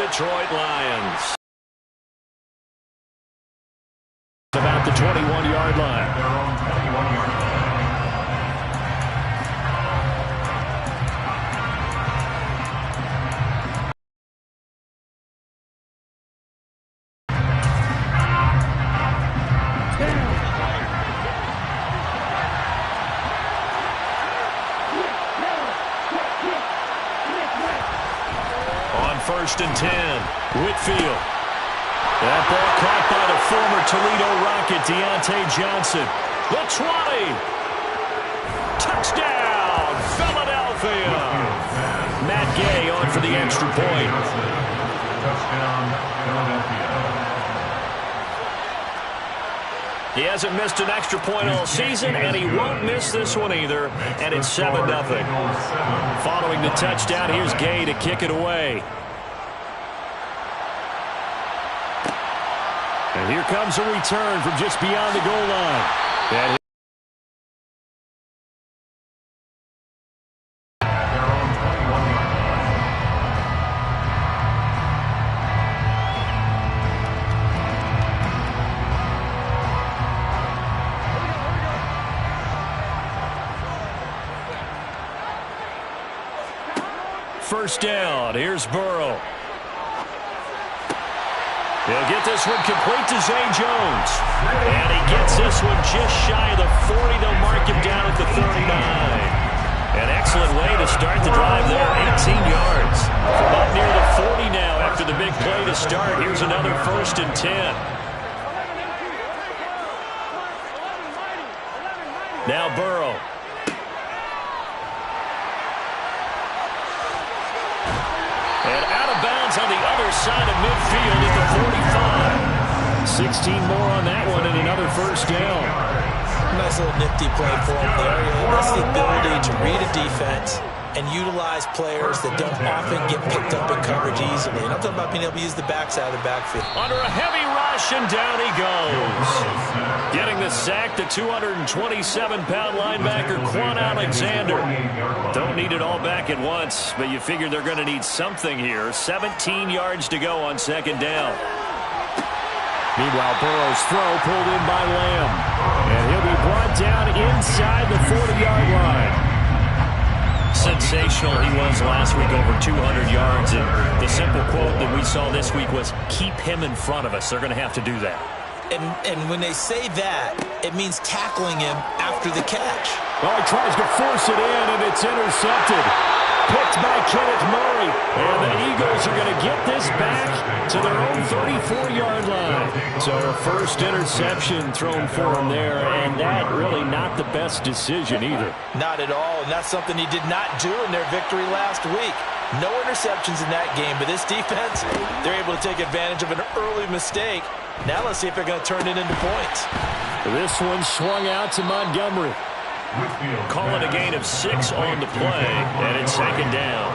Detroit Lions. About the 21-yard line. On 1st and 10, Whitfield. That ball caught by the former Toledo Rocket, Deontay Johnson. The 20. Touchdown, Philadelphia. Matt Gay on for the extra point. Touchdown, Philadelphia. He hasn't missed an extra point all season, and he won't miss this one either. And it's 7-0. Following the touchdown, here's Gay to kick it away. And here comes a return from just beyond the goal line. First down. Here's Burrow. He'll get this one complete to Zay Jones. And he gets this one just shy of the 40. They'll mark him down at the 39. An excellent way to start the drive there. 18 yards. From up near the 40 now after the big play to start. Here's another 1st and 10. Now Burrow. And out of bounds on the other side of midfield at the 45. 16 more on that one and another first down. Nice little nifty play for him there. That's the ability to read a defense and utilize players that don't often get picked up in coverage easily. And I'm talking about being able to use the backside of the backfield. Under a heavy rush, and down he goes. Getting the sack, the 227-pound linebacker, Quan Alexander. Don't need it all back at once, but you figure they're going to need something here. 17 yards to go on 2nd down. Meanwhile, Burrow's throw pulled in by Lamb. And he'll be brought down inside the 40-yard line. Sensational he was last week, over 200 yards. And the simple quote that we saw this week was, keep him in front of us. They're going to have to do that. And when they say that, it means tackling him after the catch. Well, he tries to force it in, and it's intercepted. Picked by Kenneth Murray. And the Eagles are going to get this back to their own 34-yard line. So a first interception thrown for him there, and that really not the best decision either. Not at all, and that's something he did not do in their victory last week. No interceptions in that game, but this defense, they're able to take advantage of an early mistake. Now let's see if they're going to turn it into points. This one swung out to Montgomery. Call it a gain of 6 on the play, and it's 2nd down.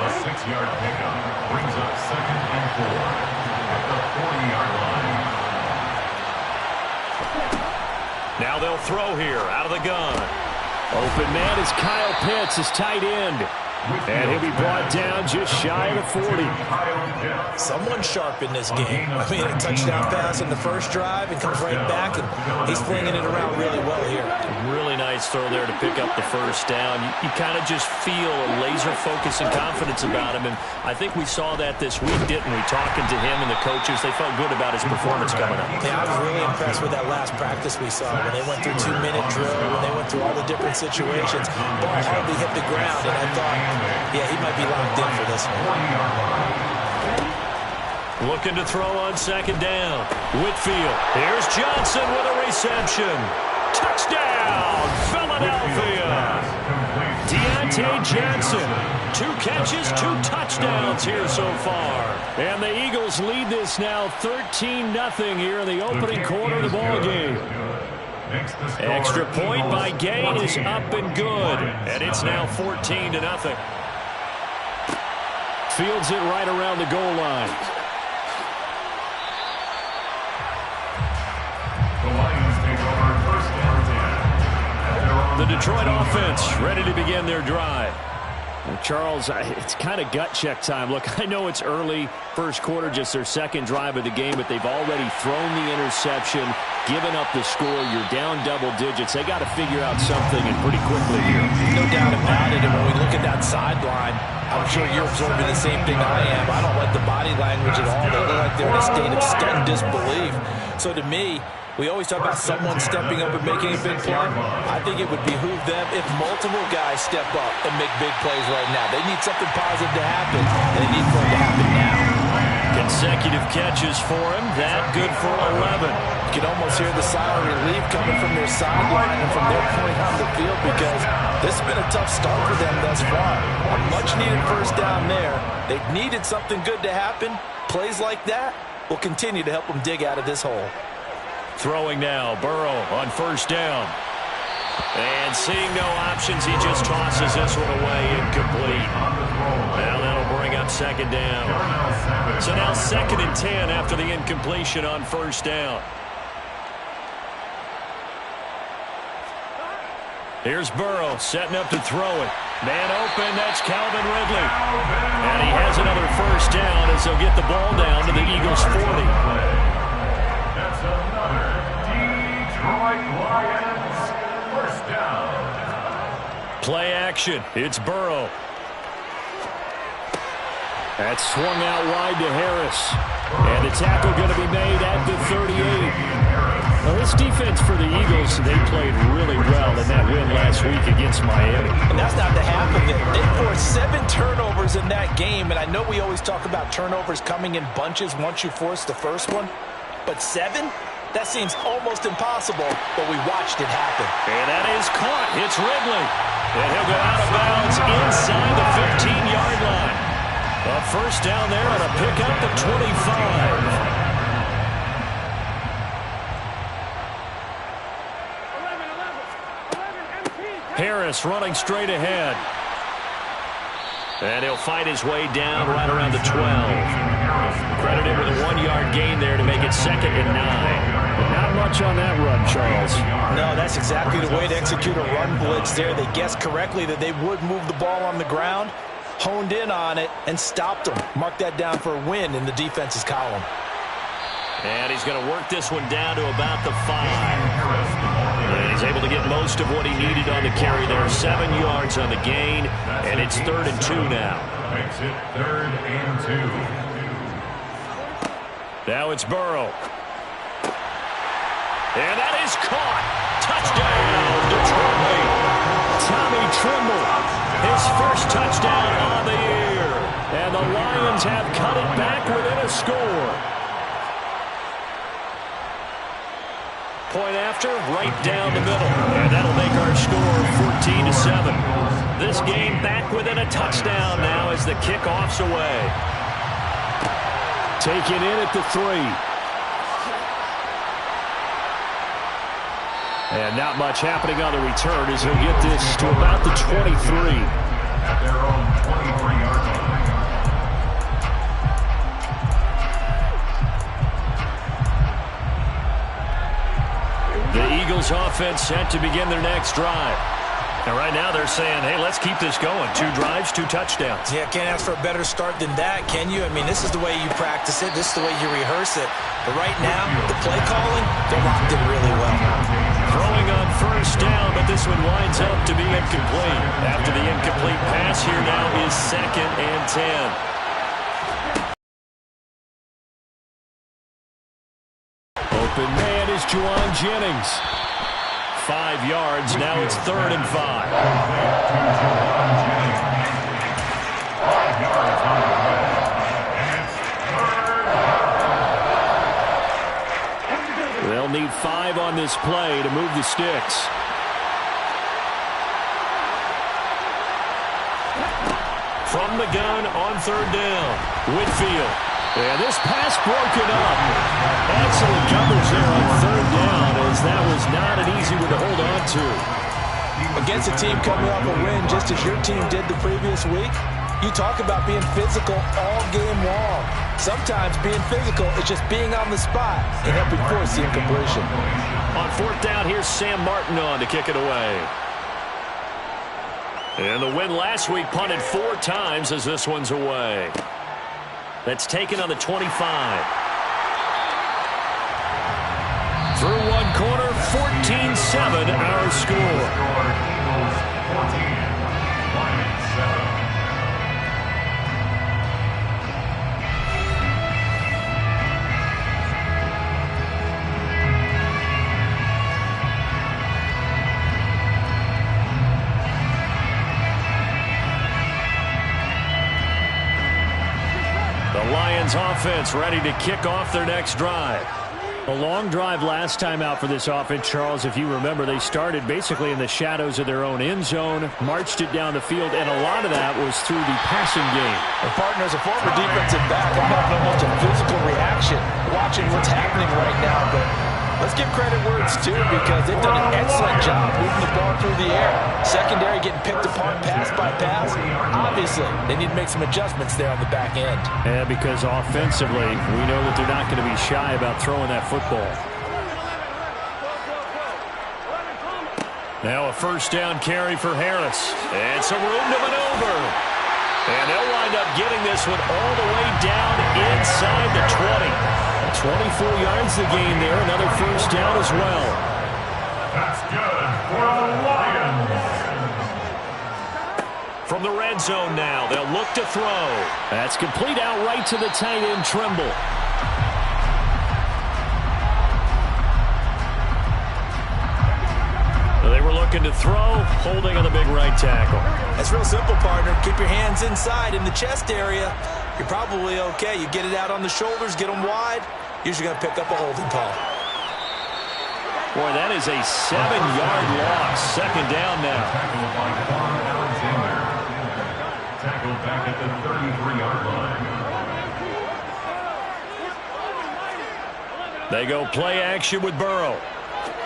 A 6-yard pickup brings up 2nd and 4 at the 40-yard line. Now they'll throw here out of the gun. Open man is Kyle Pitts, his tight end. And he'll be brought down just shy of the 40. Someone sharp in this game. I mean, a touchdown pass in the first drive and comes right back, and he's flinging it around really well here. Really nice throw there to pick up the first down. You kind of just feel a laser focus and confidence about him, and I think we saw that this week, didn't we? Talking to him and the coaches, they felt good about his performance coming up. Yeah, I was really impressed with that last practice we saw when they went through 2-minute drill, when they went through all the different situations. Ball hardly hit the ground, and I thought, yeah, he might be locked in for this one. Looking to throw on 2nd down. Whitfield. Here's Johnson with a reception. Touchdown, Philadelphia. Deontay Johnson. 2 catches, 2 touchdowns here so far. And the Eagles lead this now 13-0 here in the opening quarter of the ballgame. Extra point by Gay is up and good. And it's now 14-0. Fields it right around the goal line. The Lions take over 1st and 10. The Detroit offense ready to begin their drive. Charles, it's kind of gut check time. Look, I know it's early, first quarter, just their second drive of the game, but they've already thrown the interception, given up the score. You're down double digits. They got to figure out something, and pretty quickly here. No doubt about it. And when we look at that sideline, I'm sure you're observing the same thing I am. I don't like the body language at all. They look like they're in a state of stunned disbelief. So to me, we always talk about someone stepping up and making a big play. I think it would behoove them if multiple guys step up and make big plays right now. They need something positive to happen, and they need for it to happen now. Consecutive catches for him. That good for 11. You can almost hear the sigh of relief coming from their sideline and from their point on the field because this has been a tough start for them thus far. A much-needed first down there. They've needed something good to happen. Plays like that will continue to help them dig out of this hole. Throwing now, Burrow on first down. And seeing no options, he just tosses this one away, incomplete. Now that'll bring up second down. So now 2nd and 10 after the incompletion on first down. Here's Burrow setting up to throw it. Man open, that's Calvin Ridley. And he has another first down as they'll get the ball down to the Eagles' 40. That's another Detroit Lions first down. Play action. It's Burrow. That's swung out wide to Harris. And the tackle going to be made at the 38. Well, this defense for the Eagles, they played really well in that win last week against Miami. And that's not the half of it. They forced 7 turnovers in that game, and I know we always talk about turnovers coming in bunches once you force the first one, but 7? That seems almost impossible, but we watched it happen. And that is caught. It's Ridley. And he'll go out of bounds inside the 15-yard line. A first down there on a pickup at 25. Harris running straight ahead. And he'll fight his way down right around the 12. Credited with a 1-yard gain there to make it 2nd and 9. But not much on that run, Charles. No, that's exactly the way to execute a run blitz there. They guessed correctly that they would move the ball on the ground, honed in on it, and stopped them. Mark that down for a win in the defense's column. And he's going to work this one down to about the 5. And he's able to get most of what he needed on the carry there. 7 yards on the gain, and it's 3rd and 2 now. Makes it 3rd and 2. Now it's Burrow. And that is caught. Touchdown, Detroit. Tommy Tremble, his first touchdown on the year. And the Lions have cut it back within a score. Point after, right down the middle. And that'll make our score 14-7. This game back within a touchdown now as the kickoff's away. Taken in at the 3. And not much happening on the return as he'll get this to about the 23. At their own 23-yard line. The Eagles offense set to begin their next drive. And right now they're saying, hey, let's keep this going. 2 drives, 2 touchdowns. Yeah, can't ask for a better start than that, can you? I mean, this is the way you practice it. This is the way you rehearse it. But right now, the play calling, they're locked in really well. Throwing on first down, but this one winds up to be incomplete. After the incomplete pass, here now is 2nd and 10. Open man is Juwan Jennings. 5 yards. Now it's 3rd and 5. 5 yards on the play. And it's 3rd. They'll need 5 on this play to move the sticks. From the gun on 3rd down. Whitfield. And this pass broken up. Excellent coverage there on 3rd down, as that was not an easy one to hold on to. Against a team coming off a win, just as your team did the previous week, you talk about being physical all game long. Sometimes being physical is just being on the spot and helping force the incompletion. On 4th down, here's Sam Martin on to kick it away. And the win last week punted 4 times as this one's away. That's taken on the 25. Through one quarter, 14-7 our score. Eagles 14, Lions 7. The Lions offense ready to kick off their next drive. A long drive last time out for this offense, Charles. If you remember, they started basically in the shadows of their own end zone, marched it down the field, and a lot of that was through the passing game. And partner, as a former defensive back, I'm having almost a physical reaction watching what's happening right now. But let's give credit where it's due, because they've done an excellent job moving the ball through the air. Secondary getting picked apart pass by pass. Obviously, they need to make some adjustments there on the back end. Yeah, because offensively, we know that they're not going to be shy about throwing that football. Now a first down carry for Harris. And some room to maneuver. And they'll wind up getting this one all the way down inside the 20. 24 yards the gain there. Another first down as well. That's good for the Lions. From the red zone now, they'll look to throw. That's complete out right to the tight end, Trimble. They were looking to throw, holding on the big right tackle. That's real simple, partner. Keep your hands inside in the chest area. You're probably okay. You get it out on the shoulders, get them wide. Usually going to pick up a holding call. Boy, that is a 7-yard loss. Second down now. Tackled by Quan Alexander. Tackled back at the 33-yard line. They go play action with Burrow.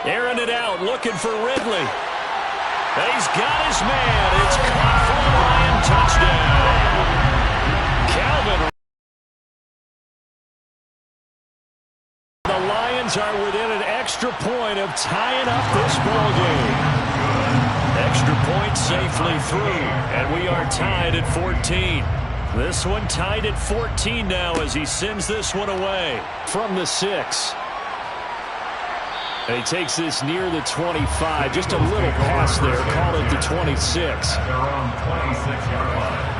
Airing it out, looking for Ridley. And he's got his man. It's caught for the Lion touchdown. Calvin. The Lions are within an extra point of tying up this ball game. Extra point safely through, and we are tied at 14. This one tied at 14 now as he sends this one away. From the 6. And he takes this near the 25. Just a little pass there. Call it the 26. At their own 26-yard line.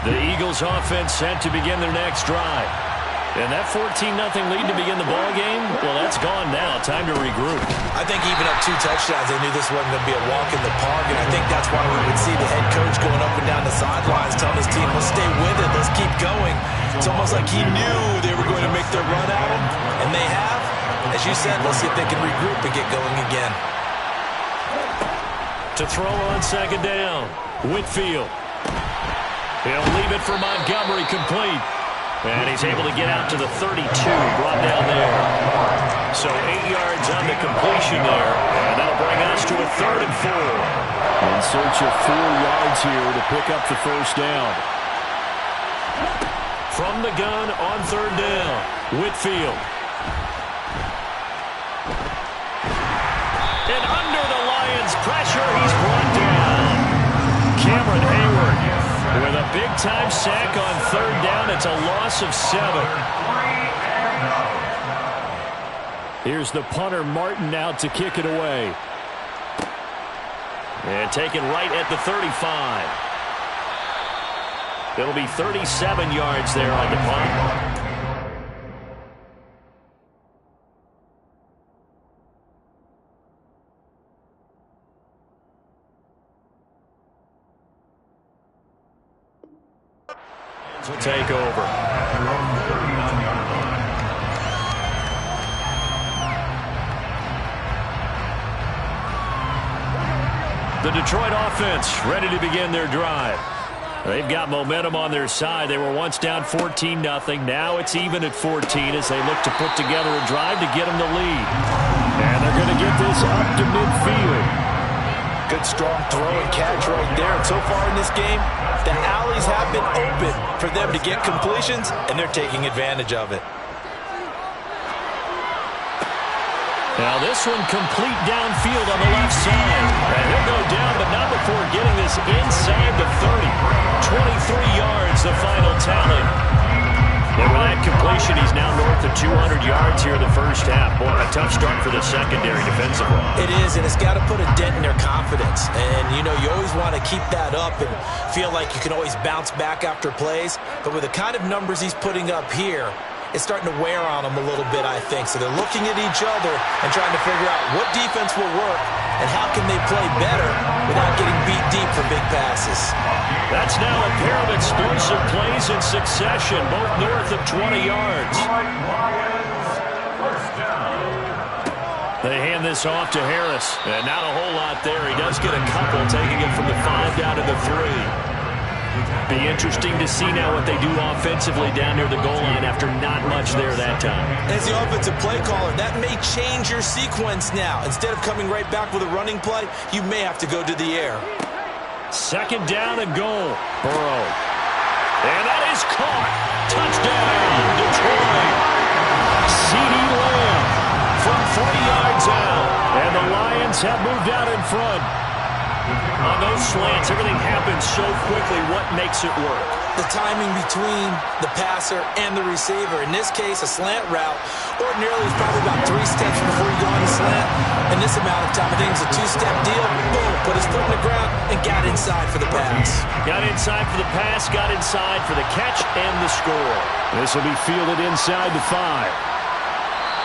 The Eagles offense set to begin their next drive. And that 14-0 lead to begin the ball game, well, that's gone now. Time to regroup. I think even up 2 touchdowns, they knew this wasn't going to be a walk in the park, and I think that's why we would see the head coach going up and down the sidelines telling his team, let's stay with it, let's keep going. It's almost like he knew they were going to make their run at him, and they have. As you said, let's see if they can regroup and get going again. To throw on second down, Whitfield. He'll leave it for Montgomery, complete. And he's able to get out to the 32, brought down there. So 8 yards on the completion there. And that'll bring us to a 3rd and 4. In search of 4 yards here to pick up the first down. From the gun on 3rd down, Whitfield. And under the Lions' pressure, he's brought down. Cameron Hayward with a big-time sack on 3rd down. It's a loss of 7. Here's the punter, Martin, out to kick it away. And taken right at the 35. It'll be 37 yards there on the punt. Will take over. The Detroit offense ready to begin their drive. They've got momentum on their side. They were once down 14-0. Now it's even at 14 as they look to put together a drive to get them the lead. And they're going to get this up to midfield. Good, strong throw and catch right there. And so far in this game, the alleys have been open for them to get completions, and they're taking advantage of it. Now this one complete downfield on the left side. And he'll go down, but not before getting this inside the 30. 23 yards, the final tally. And with that completion, he's now north of 200 yards here in the first half. Boy, a tough start for the secondary defensively. It is, and it's got to put a dent in their confidence. And, you know, you always want to keep that up and feel like you can always bounce back after plays. But with the kind of numbers he's putting up here, it's starting to wear on them a little bit, I think. So they're looking at each other and trying to figure out what defense will work and how can they play better without getting beat deep for big passes. That's now a pair of explosive plays in succession, both north of 20 yards. They hand this off to Harris. And not a whole lot there. He does get a couple, taking it from the 5 down to the 3. Be interesting to see now what they do offensively down near the goal line after not much there that time. As the offensive play caller, that may change your sequence now. Instead of coming right back with a running play, you may have to go to the air. Second down and goal. Burrow. And that is caught. Touchdown, Detroit. CeeDee Lamb from 3 yards out. And the Lions have moved out in front. On those slants, everything happens so quickly. What makes it work? The timing between the passer and the receiver. In this case, a slant route ordinarily is probably about 3 steps before you go on the slant. In this amount of time, I think it's a 2-step deal. Boom, put his foot in the ground and got inside for the pass. Got inside for the pass, got inside for the catch and the score. This will be fielded inside the 5.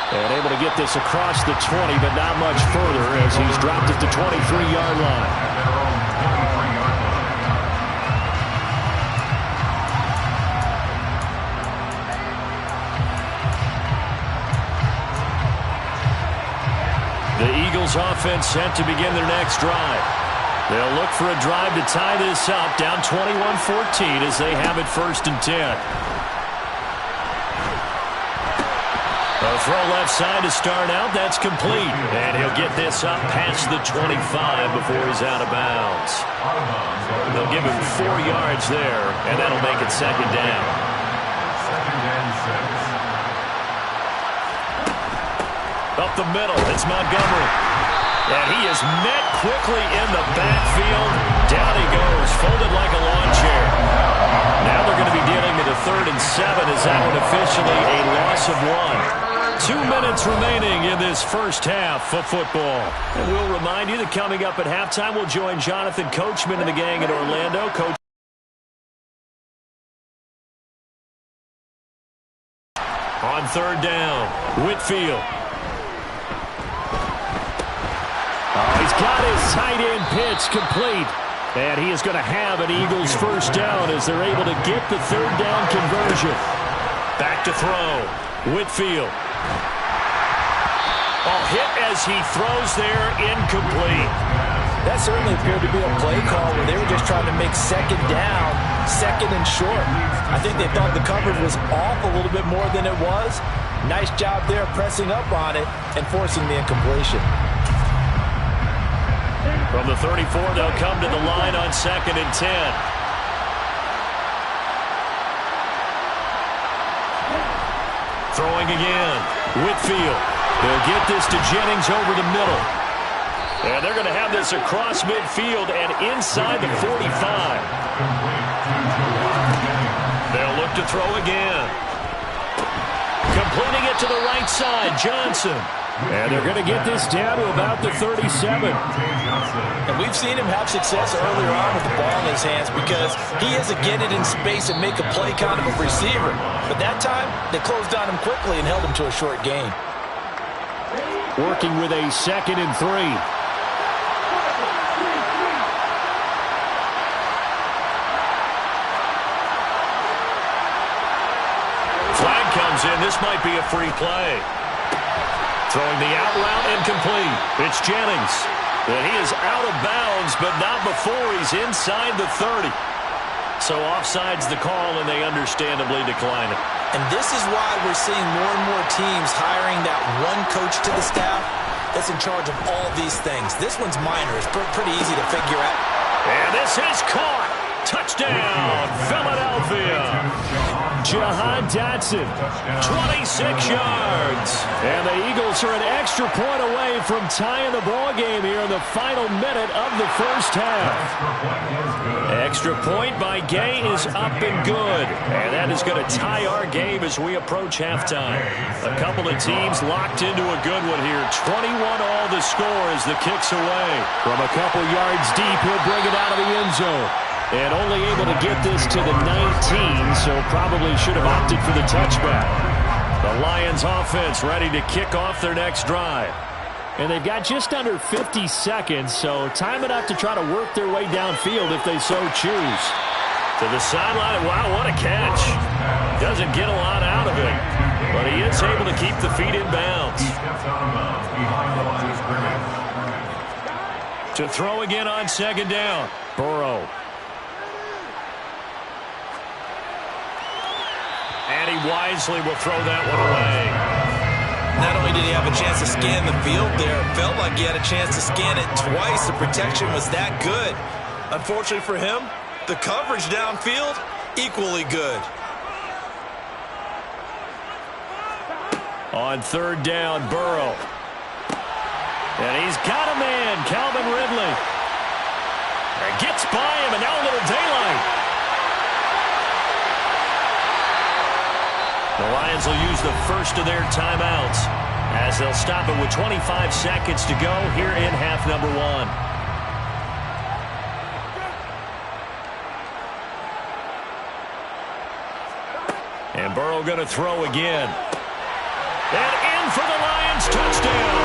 And able to get this across the 20, but not much further as he's dropped at the 23-yard line. The Eagles offense set to begin their next drive. They'll look for a drive to tie this up, down 21-14 as they have it 1st and 10. A throw left side to start out. That's complete. And he'll get this up past the 25 before he's out of bounds. They'll give him 4 yards there, and that'll make it 2nd down. 2nd and 6. Up the middle, it's Montgomery. And he is met quickly in the backfield. Down he goes, folded like a lawn chair. Now they're going to be dealing with a 3rd and 7 as that one officially a loss of 1. 2 minutes remaining in this first half of football. And we'll remind you that coming up at halftime, we'll join Jonathan Coachman and the gang in Orlando. Coach on 3rd down, Whitfield. Oh, he's got his tight end pitch complete. And he is going to have an Eagles 1st down as they're able to get the 3rd down conversion. Back to throw, Whitfield. Hit as he throws there, incomplete. That certainly appeared to be a play call where they were just trying to make 2nd down, 2nd and short. I think they thought the coverage was off a little bit more than it was. Nice job there pressing up on it and forcing the incompletion. From the 34, they'll come to the line on 2nd and 10. Throwing again, Whitfield. They'll get this to Jennings over the middle. And they're going to have this across midfield and inside the 45. They'll look to throw again. Completing it to the right side, Johnson. And they're going to get this down to about the 37. And we've seen him have success earlier on with the ball in his hands because he is a get it in space and make a play kind of a receiver. But that time, they closed on him quickly and held him to a short gain. Working with a 2nd and 3. Flag comes in. This might be a free play. Throwing the out route incomplete. It's Jennings. And he is out of bounds, but not before he's inside the 30. So offside's the call, and they understandably decline it. And this is why we're seeing more and more teams hiring that one coach to the staff that's in charge of all these things. This one's minor. It's pretty easy to figure out. And this is caught. Touchdown, Philadelphia. Jahan Dotson, 26 yards. And the Eagles are an extra point away from tying the ball game here in the final minute of the first half. Extra point by Gay is up and good. And that is going to tie our game as we approach halftime. A couple of teams locked into a good one here. 21 all the score as the kick's away. From a couple yards deep, he'll bring it out of the end zone. And only able to get this to the 19, so probably should have opted for the touchback. The Lions offense ready to kick off their next drive. And they've got just under 50 seconds, so time enough to try to work their way downfield if they so choose. To the sideline. Wow, what a catch. Doesn't get a lot out of it, but he is able to keep the feet in bounds. To throw again on second down. Burrow. And he wisely will throw that one away. Not only did he have a chance to scan the field there, it felt like he had a chance to scan it twice. The protection was that good. Unfortunately for him, the coverage downfield, equally good. On third down, Burrow. And he's got a man, Calvin Ridley. And gets by him, and now a little daylight. The Lions will use the first of their timeouts as they'll stop it with 25 seconds to go here in half number one. And Burrow going to throw again. And in for the Lions, touchdown.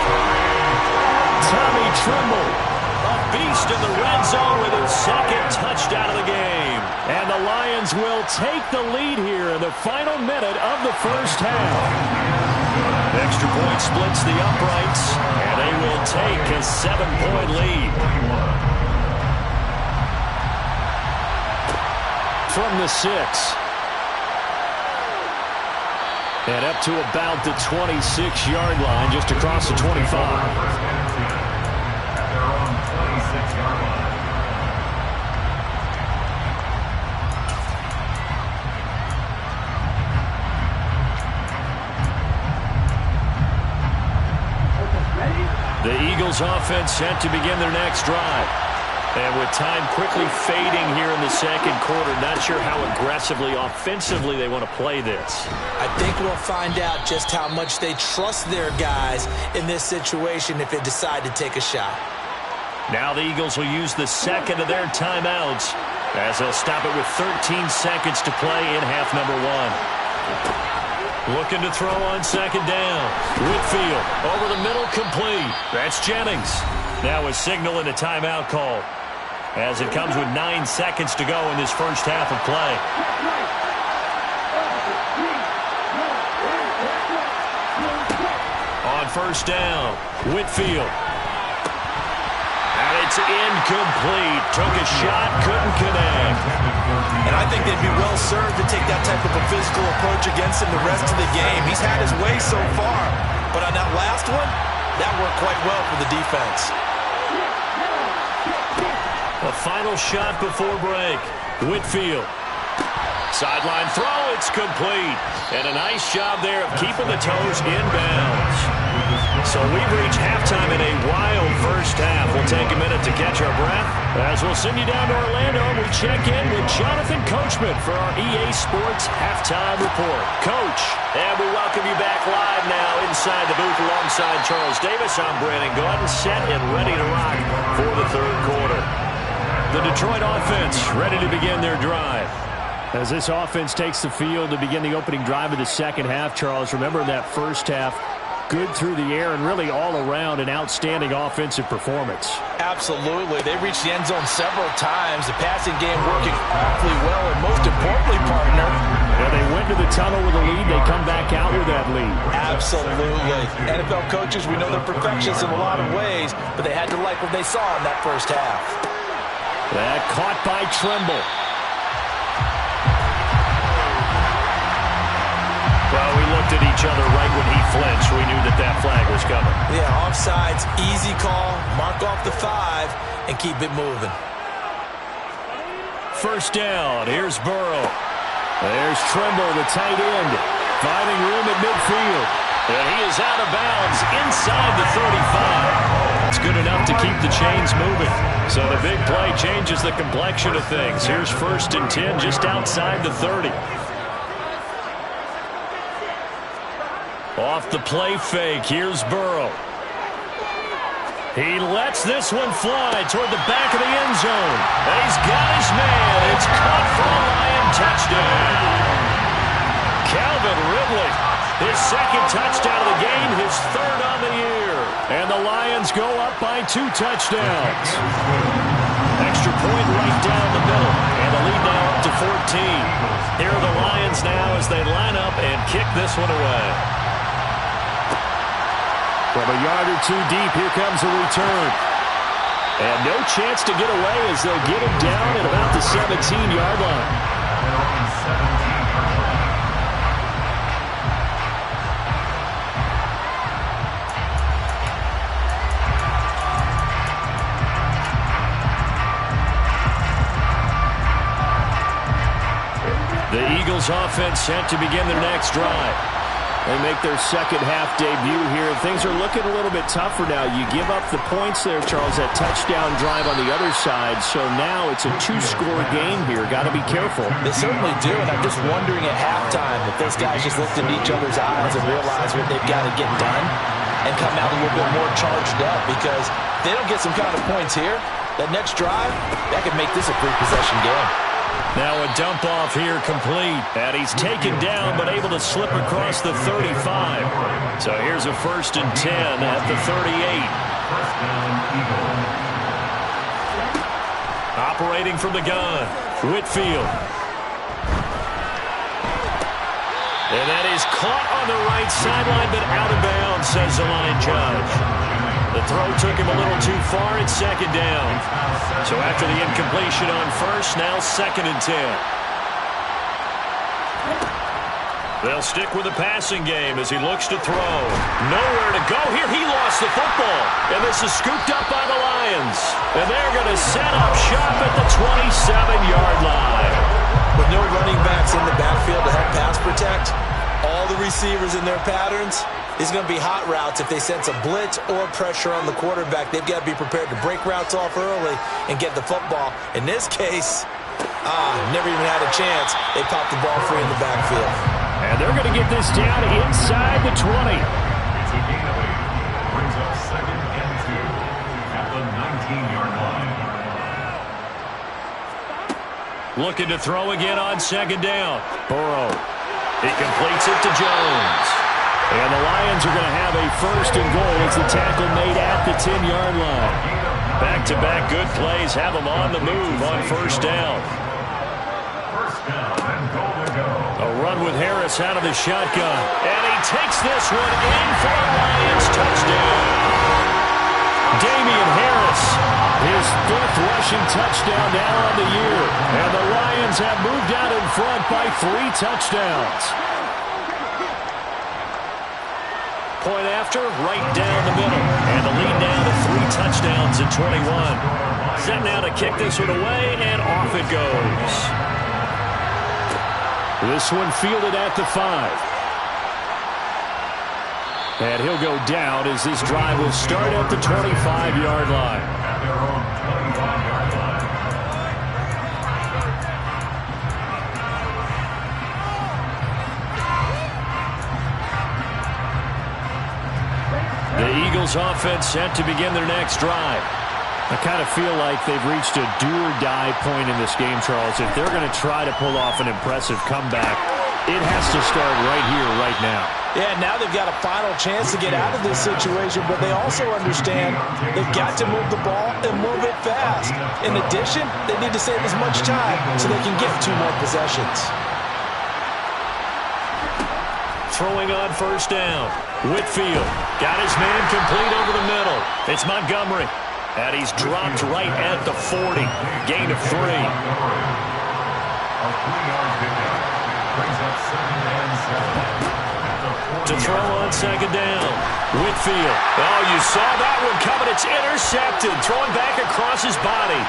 Tommy Tremble, a beast in the red zone with his second touchdown of the game. And the Lions will take the lead here in the final minute of the first half. Extra point splits the uprights, and they will take a 7-point lead. From the 6. And up to about the 26-yard line, just across the 25. The Eagles offense set to begin their next drive. And with time quickly fading here in the second quarter, not sure how aggressively, offensively they want to play this. I think we'll find out just how much they trust their guys in this situation if they decide to take a shot. Now the Eagles will use the second of their timeouts as they'll stop it with 13 seconds to play in half number one. Looking to throw on second down. Whitfield over the middle, complete. That's Jennings. Now a signal and a timeout call as it comes with 9 seconds to go in this first half of play. On first down, Whitfield. And it's incomplete. Took a shot, couldn't connect. And I think they'd be well served to take that type of a physical approach against him the rest of the game. He's had his way so far, but on that last one, that worked quite well for the defense. A final shot before break. Whitfield. Sideline throw, it's complete. And a nice job there of keeping the toes in bounds. So we've reached halftime in a wild first half. We'll take a minute to catch our breath as we'll send you down to Orlando and we check in with Jonathan Coachman for our EA Sports Halftime Report. Coach, and we welcome you back live now inside the booth alongside Charles Davis. I'm Brandon Gordon, set and ready to rock for the third quarter. The Detroit offense ready to begin their drive. As this offense takes the field to begin the opening drive of the second half, Charles, remember that first half, good through the air and really all around an outstanding offensive performance. Absolutely. They reached the end zone several times. The passing game working awfully well, and most importantly, partner, yeah, they went to the tunnel with a lead. They come back out with that lead. Absolutely. NFL coaches, we know they're perfectionists in a lot of ways, but they had to like what they saw in that first half. That caught by Tremble. Well, we looked at each other right when he flinched. We knew that that flag was coming. Yeah, offsides, easy call. Mark off the 5 and keep it moving. First down. Here's Burrow. There's Trimble, the tight end, finding room at midfield. And he is out of bounds inside the 35. It's good enough to keep the chains moving. So the big play changes the complexion of things. Here's 1st and 10 just outside the 30. Off the play fake, here's Burrow. He lets this one fly toward the back of the end zone. And he's got his man. It's caught for a Lion touchdown. Calvin Ridley, his 2nd touchdown of the game, his 3rd on the year. And the Lions go up by 2 touchdowns. Extra point right down the middle. And the lead now up to 14. Here are the Lions now as they line up and kick this one away. From a yard or 2 deep, here comes a return. And no chance to get away as they'll get him down at about the 17-yard line. The Eagles offense set to begin their next drive. They make their 2nd half debut here. Things are looking a little bit tougher now. You give up the points there, Charles, that touchdown drive on the other side. So now it's a 2-score game here. Got to be careful. They certainly do, and I'm just wondering at halftime if those guys just looked into each other's eyes and realized what they've got to get done and come out a little bit more charged up, because if they don't get some kind of points here, that next drive, that could make this a 3-possession game. Now a dump off here complete. And he's taken down but able to slip across the 35. So here's a 1st and 10 at the 38. Operating from the gun, Whitfield. And that is caught on the right sideline but out of bounds, says the line judge. The throw took him a little too far. It's 2nd down. So after the incompletion on 1st, now 2nd and 10. They'll stick with the passing game as he looks to throw. Nowhere to go here. He lost the football. And this is scooped up by the Lions. And they're going to set up shop at the 27-yard line. With no running backs in the backfield to help pass protect, all the receivers in their patterns, it's going to be hot routes. If they sense a blitz or pressure on the quarterback, they've got to be prepared to break routes off early and get the football. In this case, never even had a chance. They popped the ball free in the backfield. And they're going to get this down inside the 20. It's a gain of 8. Brings up 2nd and 2 at the 19-yard line. Looking to throw again on 2nd down. Burrow. He completes it to Jones. And the Lions are going to have a 1st and goal as the tackle made at the 10-yard line. Back-to-back good plays have them on the move on 1st down. A run with Harris out of the shotgun. And he takes this one in for a Lions touchdown. Damian Harris, his 5th rushing touchdown now on the year. And the Lions have moved out in front by 3 touchdowns. Point after, right down the middle. And the lead now to 3 touchdowns at 21. Set now to kick this one away, and off it goes. This one fielded at the 5. And he'll go down as this drive will start at the 25-yard line. At their own 25-yard line. The Eagles offense set to begin their next drive. I kind of feel like they've reached a do-or-die point in this game, Charles. If they're going to try to pull off an impressive comeback, it has to start right here, right now. Yeah, now they've got a final chance to get out of this situation, but they also understand they've got to move the ball and move it fast. In addition, they need to save as much time so they can get 2 more possessions. Throwing on 1st down. Whitfield got his man complete over the middle. It's Montgomery. And he's dropped right at the 40. Gain of 3. A 3-yard pickup. Brings up 2nd and 7 at the throw on second down. Whitfield. Oh, you saw that one coming. It's intercepted. Throwing back across his body.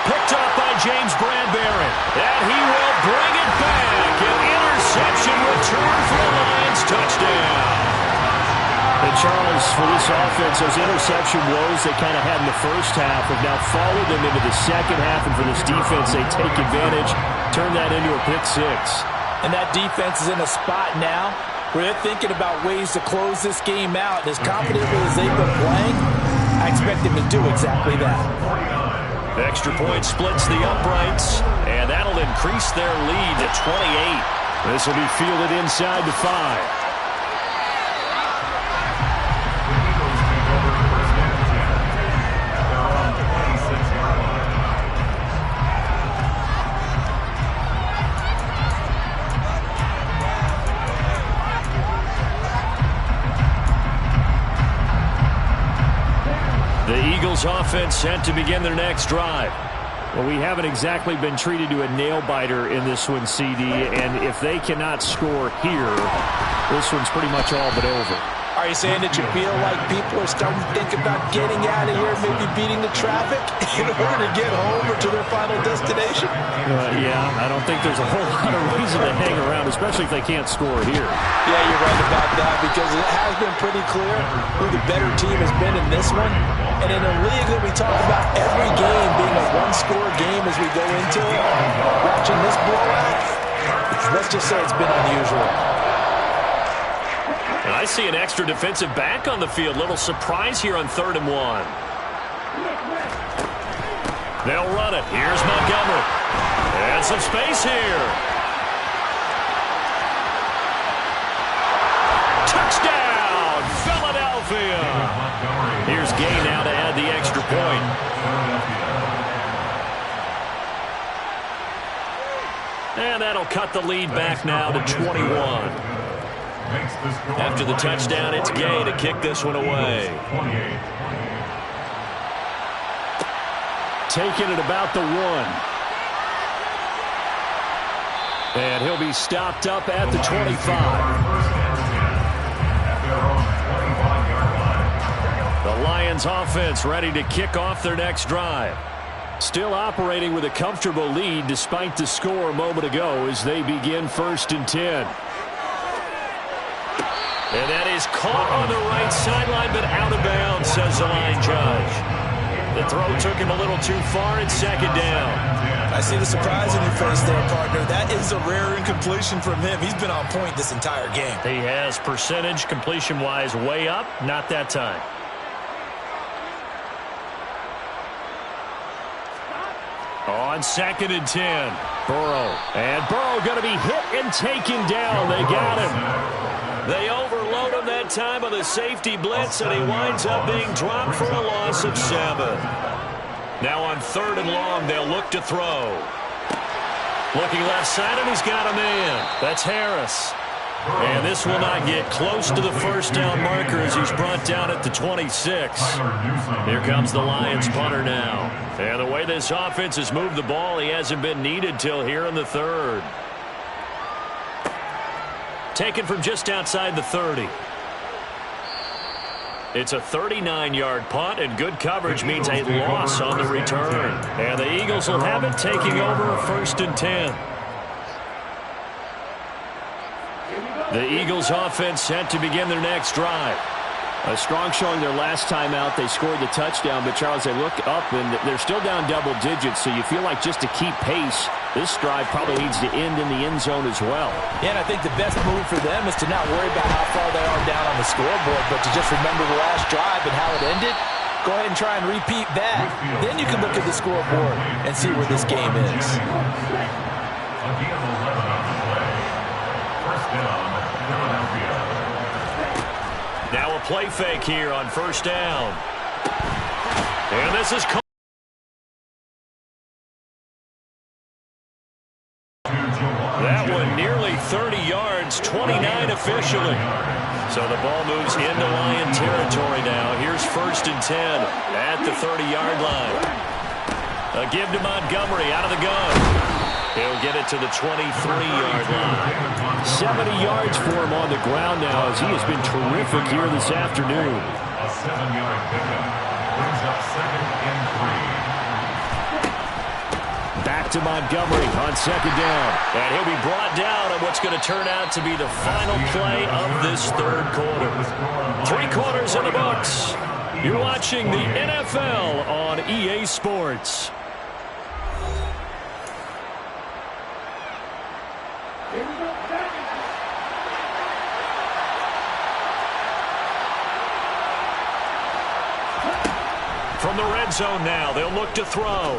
Picked up by James Bradbury. And he will bring it back. An interception return for the Lions. Touchdown. And Charles, for this offense, those interception woes they kind of had in the first half have now followed them into the second half. And for this defense, they take advantage, turn that into a pick six. And that defense is in a spot now where they're thinking about ways to close this game out. As confidently as they've been playing, I expect them to do exactly that. Extra point splits the uprights, and that'll increase their lead to 28. This will be fielded inside the 5. Offense set to begin their next drive. Well, we haven't exactly been treated to a nail-biter in this one, CD, and if they cannot score here, this one's pretty much all but over. Are you saying that you feel like people are starting to think about getting out of here, maybe beating the traffic in order to get home or to their final destination? Yeah, I don't think there's a whole lot of reason to hang around, especially if they can't score here. Yeah, you're right about that, because it has been pretty clear who the better team has been in this one. And in a league that we talk about every game being a one-score game as we go into it, watching this blowout, let's just say it's been unusual. And I see an extra defensive back on the field. Little surprise here on 3rd and 1. They'll run it. Here's Montgomery. And some space here. Touchdown, Philadelphia. Here's Gay now to add the extra point. And that'll cut the lead back now to 21. After the touchdown, it's Gay to kick this one away. Taking it about the 1. And he'll be stopped up at the 25. The Lions offense ready to kick off their next drive. Still operating with a comfortable lead despite the score a moment ago as they begin 1st and 10. And that is caught on the right sideline, but out of bounds, says the line judge. The throw took him a little too far. It's 2nd down. I see the surprise in your face there, partner. That is a rare incompletion from him. He's been on point this entire game. He has percentage completion-wise way up. Not that time. On 2nd and 10. Burrow. And Burrow going to be hit and taken down. They got him. They overload him that time on the safety blitz, and he winds up being dropped for a loss of 7. Now on 3rd and long, they'll look to throw. Looking left side, and he's got a man. That's Harris. And this will not get close to the 1st down marker as he's brought down at the 26. Here comes the Lions punter now. And the way this offense has moved the ball, he hasn't been needed till here in the 3rd. Taken from just outside the 30. It's a 39-yard punt, and good coverage means a loss on the return. And the Eagles will have it, taking over a 1st and 10. The Eagles offense set to begin their next drive. A strong showing their last time out. They scored the touchdown, but Charles, they look up and they're still down double digits, so you feel like just to keep pace, this drive probably needs to end in the end zone as well. Yeah, and I think the best move for them is to not worry about how far they are down on the scoreboard, but to just remember the last drive and how it ended. Go ahead and try and repeat that. Then you can look at the scoreboard and see where this game is. Now a play fake here on 1st down. And this is caught. That one nearly 30 yards, 29 officially. So the ball moves into Lion territory now. Here's 1st and 10 at the 30-yard line. A give to Montgomery out of the gun. He'll get it to the 23-yard line. 70 yards for him on the ground now as he has been terrific here this afternoon. A 7-yard pickup brings up 2nd and 3. Back to Montgomery on 2nd down. And he'll be brought down on what's going to turn out to be the final play of this 3rd quarter. 3 quarters in the books. You're watching the NFL on EA Sports. From the red zone now, they'll look to throw.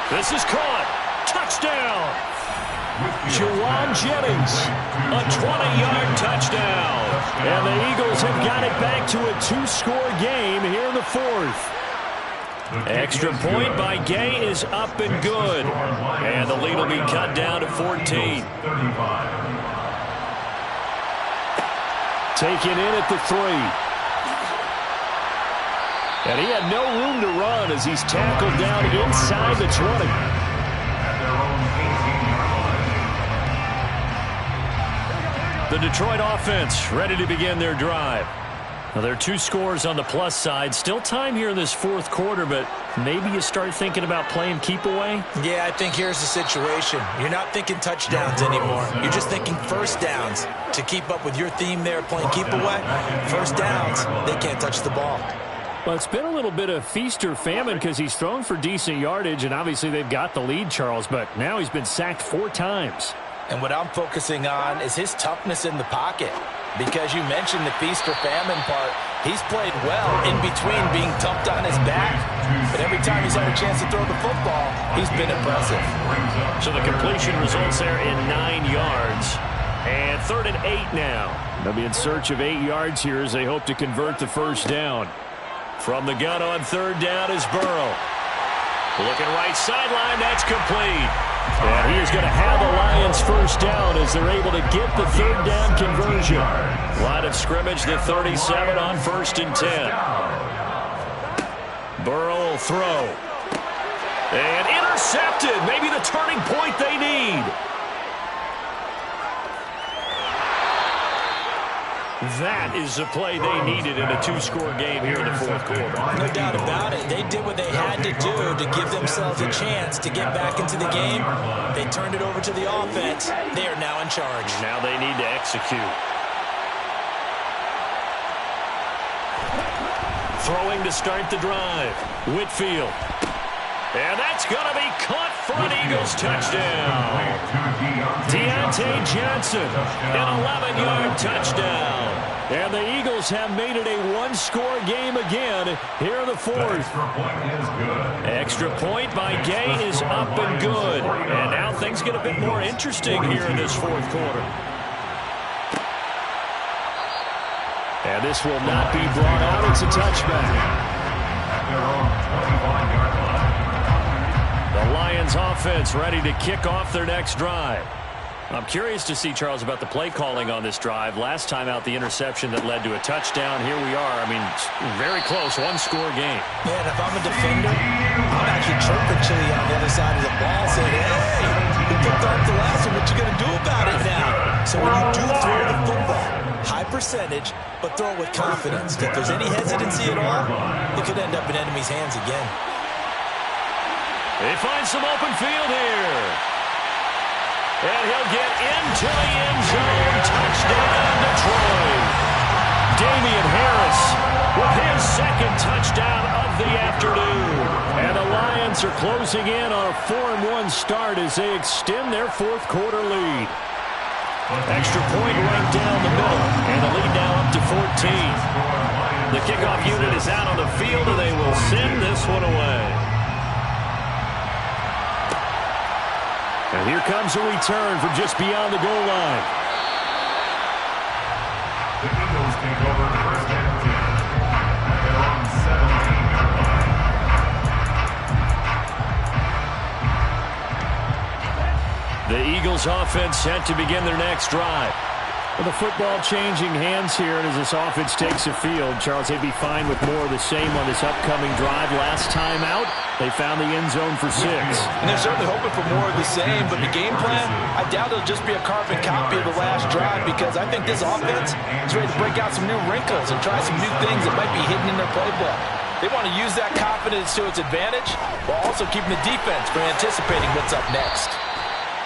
This is caught. Touchdown. Juwan Jennings, a 20-yard touchdown. And the Eagles have got it back to a 2-score game here in the 4th. Extra point by Gay is up and good. And the lead will be cut down to 14. Taken in at the 3. And he had no room to run as he's tackled down inside the 20. The Detroit offense ready to begin their drive. Now, there are 2 scores on the plus side. Still time here in this 4th quarter, but maybe you start thinking about playing keep away? Yeah, I think here's the situation. You're not thinking touchdowns anymore. You're just thinking first downs. To keep up with your theme there, playing keep away, first downs, they can't touch the ball. Well, it's been a little bit of feast or famine because he's thrown for decent yardage, and obviously they've got the lead, Charles, but now he's been sacked 4 times. And what I'm focusing on is his toughness in the pocket. Because you mentioned the feast or famine part, he's played well in between being dumped on his back. But every time he's had a chance to throw the football, he's been impressive. So the completion results there in 9 yards. And 3rd and 8 now. They'll be in search of 8 yards here as they hope to convert the first down. From the gun on 3rd down is Burrow. Looking right sideline, that's complete. And he's going to have the Lions first down as they're able to get the 3rd down conversion. Line of scrimmage, the 37 on 1st and 10. Burrow will throw. And intercepted. Maybe the turning point they need. That is the play they needed in a 2-score game here in the 4th quarter. No doubt about it. They did what they had to do to give themselves a chance to get back into the game. They turned it over to the offense. They are now in charge. Now they need to execute. Throwing to start the drive. Whitfield. And that's going to be caught for an Eagles touchdown. Deontay Johnson, an 11-yard touchdown. And the Eagles have made it a 1-score game again here in the 4th. Extra point by Gay is up and good. And now things get a bit more interesting here in this 4th quarter. And this will not be brought out. It's a touchback. The Lions offense ready to kick off their next drive. I'm curious to see, Charles, about the play calling on this drive. Last time out, the interception that led to a touchdown. Here we are. I mean, very close, 1-score game. Yeah, and if I'm a defender, I'm actually chirping Chili on the other side of the ball saying, hey, we picked off the last one. What you going to do about it now? So when you do throw the football, high percentage, but throw it with confidence. If there's any hesitancy at all, it could end up in enemy's hands again. They find some open field here. And he'll get into the end zone. Touchdown, Detroit. Damian Harris with his 2nd touchdown of the afternoon. And the Lions are closing in on a 4-1 start as they extend their 4th quarter lead. Extra point right down the middle. And the lead now up to 14. The kickoff unit is out on the field, and they will send this one away. And here comes a return from just beyond the goal line. The Eagles take over 1st and 10 at their own 17-yard line. The Eagles offense set to begin their next drive. Well, the football changing hands here, and as this offense takes the field, Charles, they'd be fine with more of the same on this upcoming drive. Last time out, they found the end zone for 6. And they're certainly hoping for more of the same, but the game plan, I doubt it'll just be a carbon copy of the last drive, because I think this offense is ready to break out some new wrinkles and try some new things that might be hidden in their playbook. They want to use that confidence to its advantage while also keeping the defense from anticipating what's up next.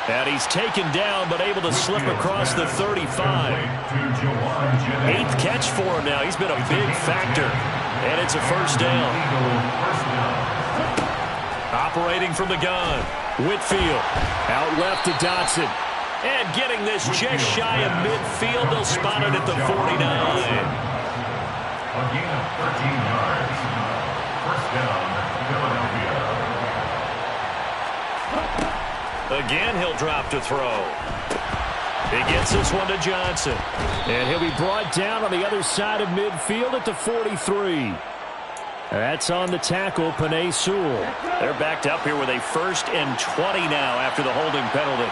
And he's taken down, but able to slip across the 35. 8th catch for him now. He's been a big factor. And it's a first down. Operating from the gun. Whitfield. Out left to Dotson. And getting this just shy of midfield. They'll spot it at the 49. A gain of 13 yards. First down, Philadelphia. Again, he'll drop to throw. He gets this one to Johnson. And he'll be brought down on the other side of midfield at the 43. That's on the tackle, Penei Sewell. They're backed up here with a 1st and 20 now after the holding penalty.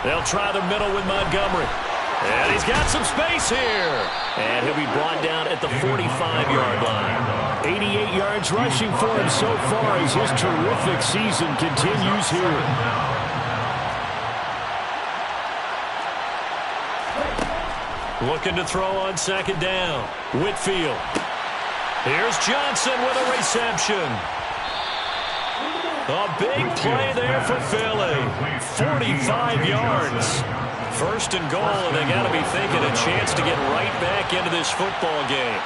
They'll try the middle with Montgomery. And he's got some space here. And he'll be brought down at the 45-yard line. 88 yards rushing for him so far as his terrific season continues here. Looking to throw on 2nd down. Whitfield. Here's Johnson with a reception. A big play there for Philly. 45 yards. 1st and goal, and they got to be thinking a chance to get right back into this football game.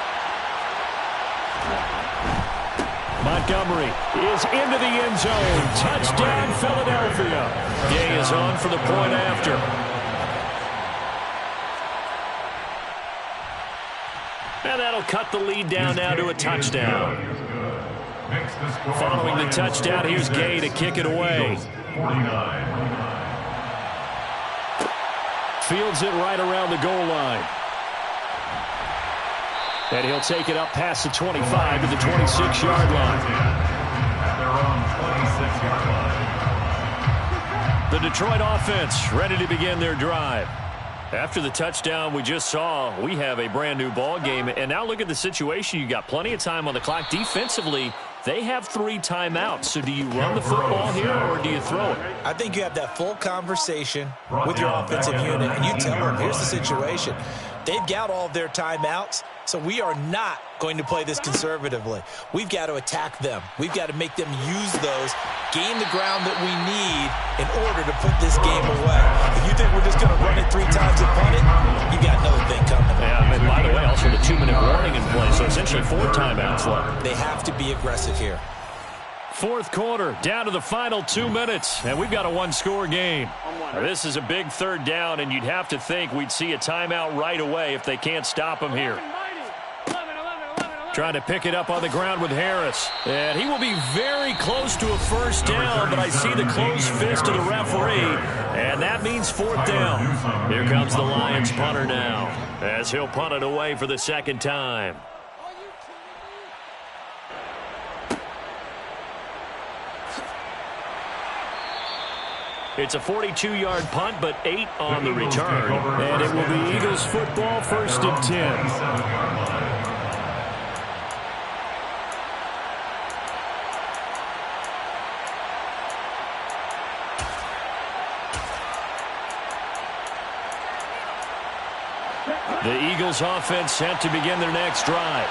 Montgomery is into the end zone. Touchdown, Philadelphia. Gay is on for the point after. And that'll cut the lead down now to a touchdown. Following the touchdown, here's Gay to kick it away. Fields it right around the goal line. And he'll take it up past the 25 to the 26-yard line. The Detroit offense ready to begin their drive. After the touchdown we just saw, we have a brand new ball game. And now look at the situation. You got plenty of time on the clock. Defensively, they have 3 timeouts. So do you run the football here or do you throw it? I think you have that full conversation with your offensive unit, and you tell them, here's the situation. They've got all of their timeouts, so we are not going to play this conservatively. We've got to attack them. We've got to make them use those, gain the ground that we need in order to put this game away. If you think we're just going to run it 3 times and punt it, you got another thing coming. Yeah, and by the way, also the 2-minute warning in play, so essentially 4 timeouts left. They have to be aggressive here. 4th quarter, down to the final 2 minutes, and we've got a 1-score game. This is a big 3rd down, and you'd have to think we'd see a timeout right away if they can't stop him here. Trying to pick it up on the ground with Harris. And he will be very close to a 1st down, but I see the closed fist of the referee, and that means 4th down. Here comes the Lions punter now, as he'll punt it away for the 2nd time. It's a 42-yard punt, but 8 on the return. And it will be Eagles football, 1st and 10. The Eagles offense set to begin their next drive.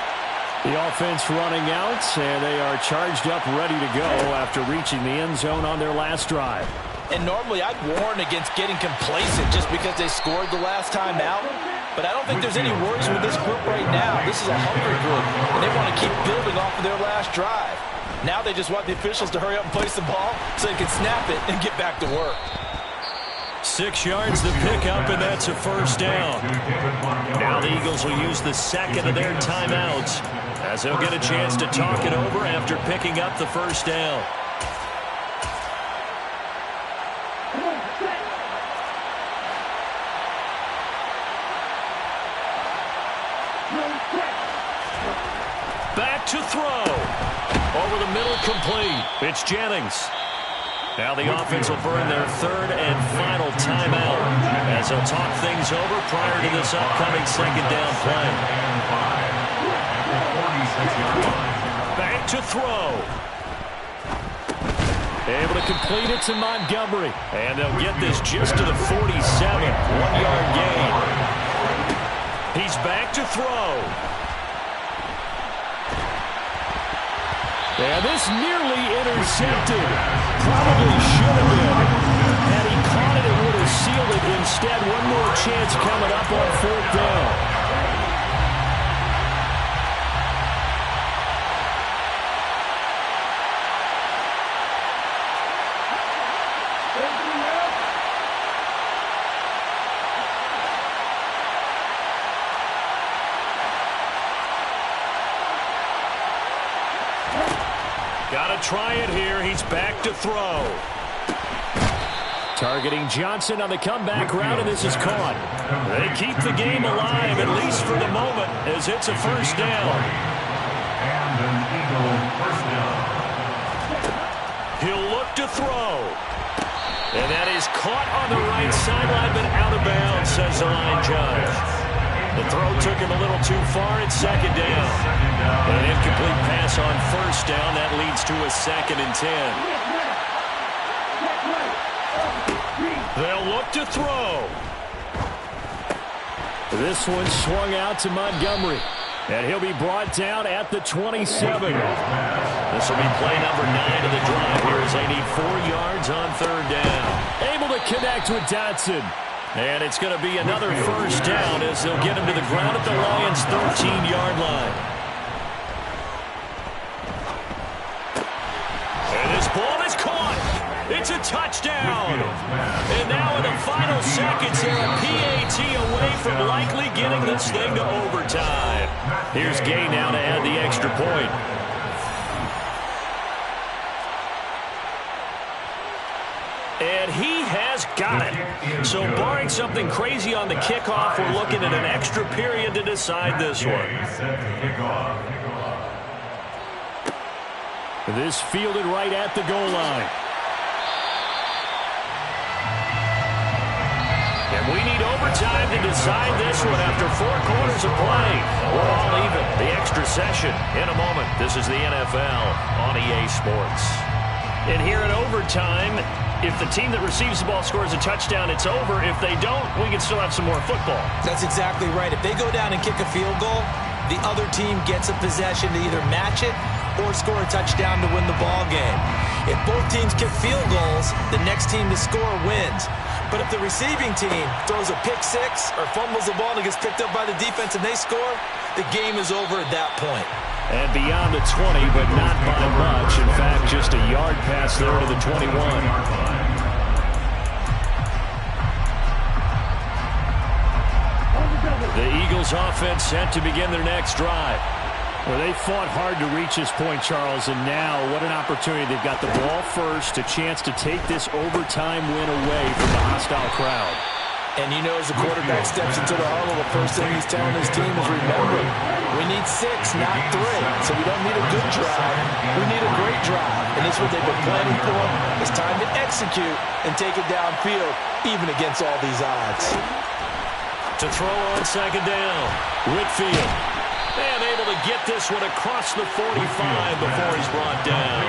The offense running out, and they are charged up, ready to go after reaching the end zone on their last drive. And normally I'd warn against getting complacent just because they scored the last time out. But I don't think there's any worries with this group right now. This is a hungry group, and they want to keep building off of their last drive. Now they just want the officials to hurry up and place the ball so they can snap it and get back to work. 6 yards to pick up, and that's a 1st down. Now the Eagles will use the 2nd of their timeouts as they'll get a chance to talk it over after picking up the 1st down. Back to throw. Over the middle, complete. It's Jennings. Now the offense will burn their third and final timeout as they'll talk things over prior to this upcoming second down play. Back to throw. Able to complete it to Montgomery. And they'll get this just to the 47. 1-yard gain. He's back to throw. And this nearly intercepted. Probably should have been. Had he caught it, it would have sealed it. Instead, one more chance coming up on fourth down. Got to try it here. He's back to throw. Targeting Johnson on the comeback route, and this is caught. They keep the game alive, at least for the moment, as it's a first down. And an Eagle first down. He'll look to throw. And that is caught on the right sideline, but out of bounds, says the line judge. The throw took him a little too far. It's second down. An incomplete pass on first down. That leads to a 2nd and 10. They'll look to throw. This one swung out to Montgomery. And he'll be brought down at the 27. This will be play number 9 of the drive here as they need 4 yards on third down. Able to connect with Dotson. And it's going to be another first down as they'll get him to the ground at the Lions' 13-yard line. And this ball is caught. It's a touchdown. And now in the final seconds, they're a PAT away from likely getting this thing to overtime. Here's Gay now to add the extra point. And he has got it. So barring something crazy on the kickoff, we're looking at an extra period to decide this one. This fielded right at the goal line. And we need overtime to decide this one after 4 quarters of play. We're all even. The extra session in a moment. This is the NFL on EA Sports. And here in overtime, if the team that receives the ball scores a touchdown, it's over. If they don't, we can still have some more football. That's exactly right. If they go down and kick a field goal, the other team gets a possession to either match it or score a touchdown to win the ball game. If both teams kick field goals, the next team to score wins. But if the receiving team throws a pick six or fumbles the ball and gets picked up by the defense and they score, the game is over at that point. And beyond the 20, but not by much. In fact, just a yard pass there to the 21. The Eagles offense set to begin their next drive. Well, they fought hard to reach this point, Charles, and now what an opportunity. They've got the ball first, a chance to take this overtime win away from the hostile crowd. And you know, as the quarterback steps into the huddle, the first thing he's telling his team is, remember, we need 6, not 3. So we don't need a good drive. We need a great drive. And this is what they've been planning for. It's time to execute and take it downfield, even against all these odds. To throw on second down, Whitfield. And able to get this one across the 45 before he's brought down.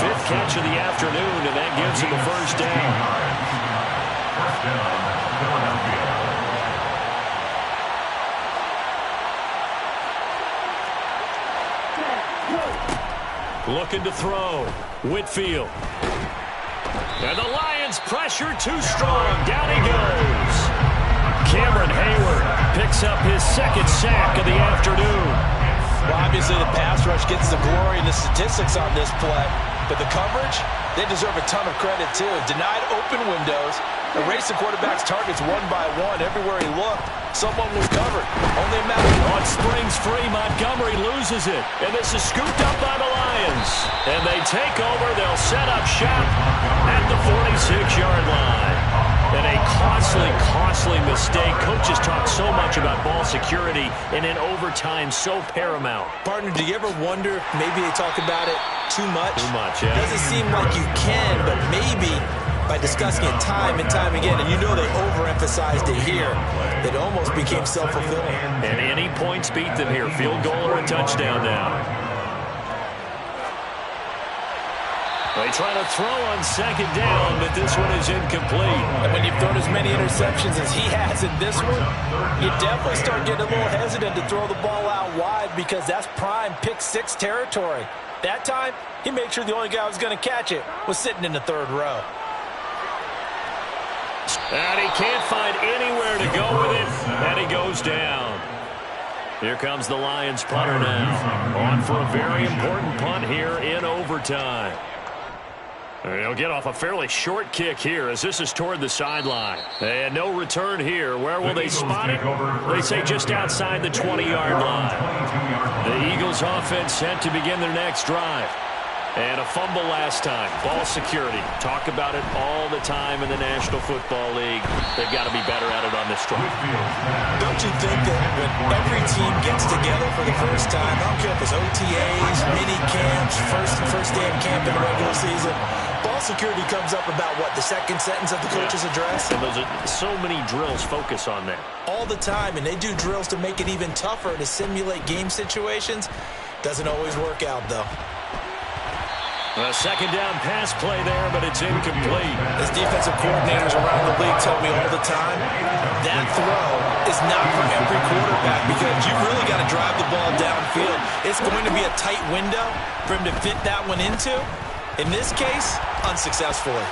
5th catch of the afternoon, and that gives him a first down. First down, Philadelphia. Looking to throw. Whitfield. And the Lions pressure too strong. Down he goes. Cameron Hayward picks up his 2nd sack of the afternoon. Well, obviously the pass rush gets the glory and the statistics on this play. But the coverage, they deserve a ton of credit too. Denied open windows, erased the quarterback's targets one by one. Everywhere he looked, someone was covered. Only a matter of On springs free, Montgomery loses it. And this is scooped up by the Lions. And they take over. They'll set up shop at the 46-yard line. And a costly mistake. Coaches talk so much about ball security, and in overtime, so paramount. Partner, do you ever wonder, maybe they talk about it, too much? Too much, yeah. Doesn't seem like you can, but maybe by discussing it time and time again, and you know they overemphasized it here, it almost became self-fulfilling. And any points beat them here. Field goal or a touchdown now. They try to throw on second down, but this one is incomplete. And when you've thrown as many interceptions as he has in this one, you definitely start getting a little hesitant to throw the ball out wide because that's prime pick six territory. That time, he made sure the only guy who was going to catch it was sitting in the third row. And he can't find anywhere to go with it, and he goes down. Here comes the Lions punter now. On for a very important punt here in overtime. He'll get off a fairly short kick here as this is toward the sideline. And no return here. Where will they spot it? They say just outside the 20-yard line. The Eagles offense set to begin their next drive. And a fumble last time. Ball security. Talk about it all the time in the National Football League. They've got to be better at it on this drive. Don't you think that when every team gets together for the first time, I don't care if it's OTAs, mini camps, first day of camp in the regular season, ball security comes up about what, the second sentence of the coach's address? And those are so many drills focus on that. All the time, and they do drills to make it even tougher to simulate game situations. Doesn't always work out, though. A second down pass play there, but it's incomplete. As defensive coordinators around the league tell me all the time, that throw is not for every quarterback because you really got to drive the ball downfield. It's going to be a tight window for him to fit that one into. In this case, unsuccessfully.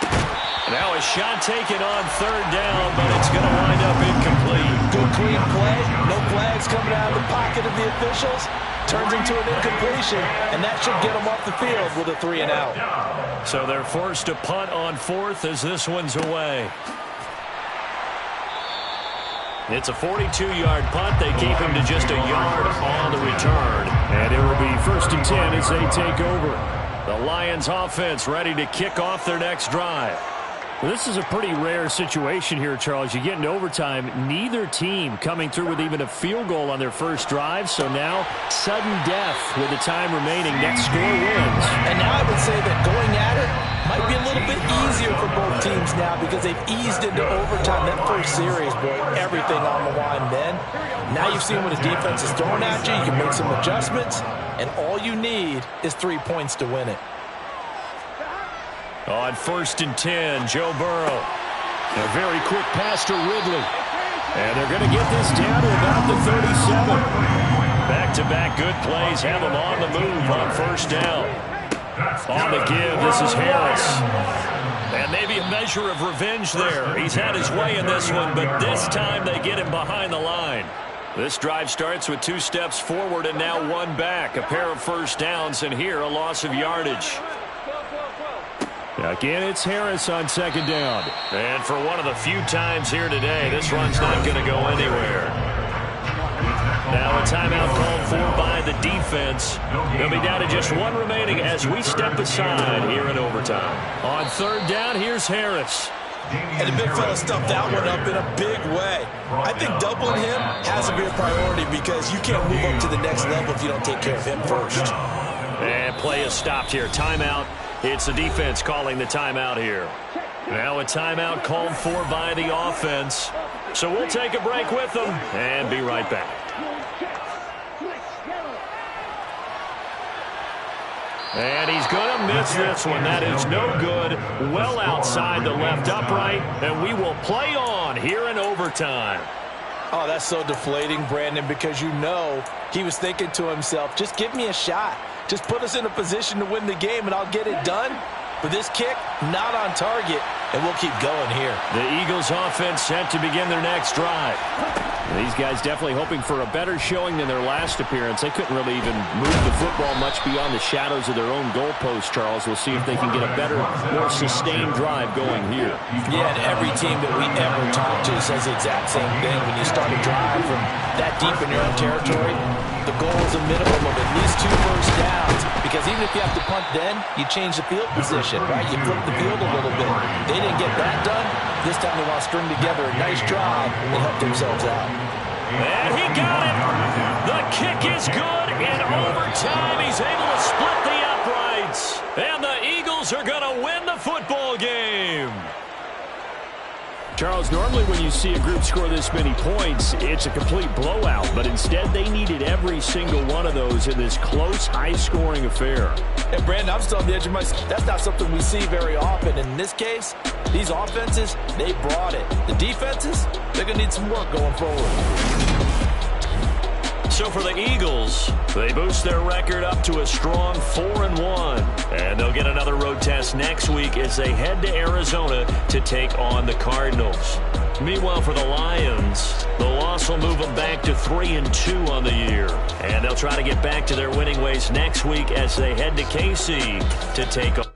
Now a shot taken on third down, but it's going to wind up incomplete. Good clean play. No flags coming out of the pocket of the officials. Turns into an incompletion, and that should get them off the field with a 3-and-out. So they're forced to punt on fourth as this one's away. It's a 42-yard punt. They keep him to just a yard on the return. And it will be 1st and 10 as they take over. The Lions offense ready to kick off their next drive. Well, this is a pretty rare situation here, Charles. You get into overtime, neither team coming through with even a field goal on their first drive. So now, sudden death with the time remaining. Next score wins. And now I would say that going at it might be a little bit easier for both teams now because they've eased into overtime. That first series, boy, everything on the line then. Now you've seen what his defense is throwing at you. You can make some adjustments, and all you need is 3 points to win it. On 1st and 10, Joe Burrow. A very quick pass to Ridley. And they're going to get this down to about the 37. Back-to-back good plays have them on the move on first down. On the give, this is Harris. And maybe a measure of revenge there. He's had his way in this one, but this time they get him behind the line. This drive starts with 2 steps forward and now 1 back. A pair of first downs, and here a loss of yardage. Again, it's Harris on second down. And for one of the few times here today, this run's not going to go anywhere. Now a timeout called for by the defense. They'll be down to just 1 remaining as we step aside here in overtime. On third down, here's Harris. And the big fella stuffed that one up in a big way. I think doubling him has to be a priority because you can't move up to the next level if you don't take care of him first. And play is stopped here. Timeout. It's the defense calling the timeout here. Now a timeout called for by the offense. So we'll take a break with them and be right back. And he's going to miss this one. That is no good. Well outside the left upright. And we will play on here in overtime. Oh, that's so deflating, Brandon, because you know he was thinking to himself, just give me a shot. Just put us in a position to win the game, and I'll get it done. But this kick, not on target, and we'll keep going here. The Eagles offense set to begin their next drive. These guys definitely hoping for a better showing than their last appearance. They couldn't really even move the football much beyond the shadows of their own goalpost, Charles. We'll see if they can get a better, more sustained drive going here. Yeah, and every team that we ever talk to says the exact same thing. When you start a drive from that deep in your own territory, the goal is a minimum of at least 2 first downs. Because even if you have to punt then, you change the field position, right? You flip the field a little bit. They didn't get that done. This time they want to string together a nice drive and help themselves out. And he got it. The kick is good. In overtime, he's able to split the uprights. defense. And the Eagles are going to win the football game. Charles, normally when you see a group score this many points, it's a complete blowout. But instead, they needed every single one of those in this close, high-scoring affair. And, Brandon, I'm still on the edge of my seat. That's not something we see very often. In this case, these offenses, they brought it. The defenses, they're going to need some work going forward. So for the Eagles, they boost their record up to a strong 4-1. And they'll get another road test next week as they head to Arizona to take on the Cardinals. Meanwhile, for the Lions, the loss will move them back to 3-2 on the year. And they'll try to get back to their winning ways next week as they head to KC to take on